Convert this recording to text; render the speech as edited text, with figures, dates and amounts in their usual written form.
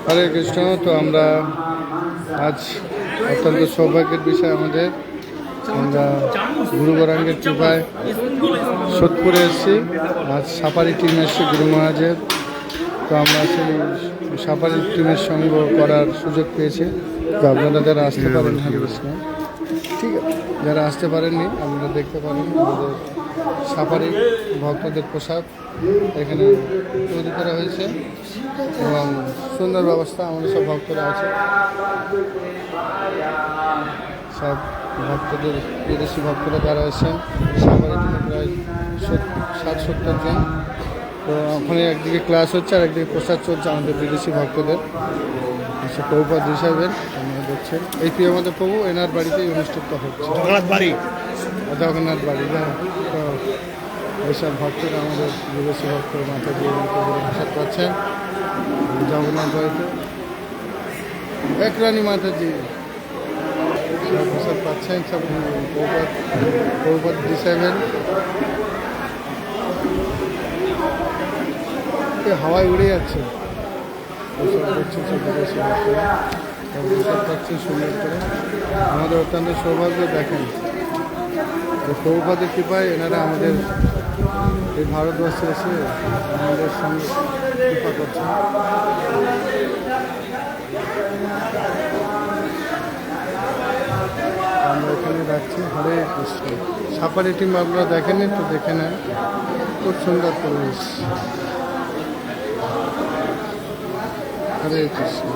হরে কৃষ্ণ। তো আমরা আজ অত্যন্ত সৌভাগ্যের বিষয় আমাদের, আমরা গুরু গৌরাঙ্গের কৃপায় সোদপুরে এসেছি। আজ সাফারি টিম এসেছি গুরু মহারাজের। তো আমরা সেই সাফারি টিমের সঙ্গ করার সুযোগ পেয়েছি। তো আপনারা যারা আসতে পারেন, হরে কৃষ্ণ, ঠিক আছে, যারা আসতে পারেননি আপনারা দেখতে পারেন আমাদের সাফারি ভক্তদের পোশাক এখানে তৈরি করা হয়েছে এবং সুন্দর ব্যবস্থা। আমাদের সব ভক্তরা আছে, সব ভক্তদের, বিদেশি ভক্তরা যারা এসেছেন সাফারি টিমে প্রায় 60-70 জন। তো ওখানে একদিকে ক্লাস হচ্ছে আর একদিকে প্রসাদ চলছে আমাদের বিদেশি ভক্তদের। আচ্ছা, প্রভুপাদ হিসাবের আপনারা দেখছেন এই আমাদের প্রভু এনার বাড়িতেই অনুষ্ঠিত হচ্ছে, জগন্নাথ বাড়ি, হ্যাঁ। তো এইসব ভক্তরা আমাদের বিদেশি ভক্ত মাথা দিয়ে প্রসাদ পাচ্ছেন জগন্নাথ বাড়িতে। এক রানী মাতাজি সব প্রসাদ পাচ্ছেন, সব প্রভুপাদ হিসাবের। হাওয়ায় উড়ে যাচ্ছে, প্রসাদ পাচ্ছেন সব বিদেশি ভক্তরা, সব প্রসাদ পাচ্ছেন সুন্দর করে। আমাদের অত্যন্ত সৌভাগ্য। দেখেন তো প্রভুপাদের কৃপায় এনারা আমাদের এই ভারতবর্ষে এসে আমাদের সঙ্গে কৃপা করছেন। আমরা এখানে রাখছি। হরে কৃষ্ণ। সাফারি টিম আপনারা দেখেনি তো দেখে নেন, খুব সুন্দর পরিবেশ। হরে কৃষ্ণ।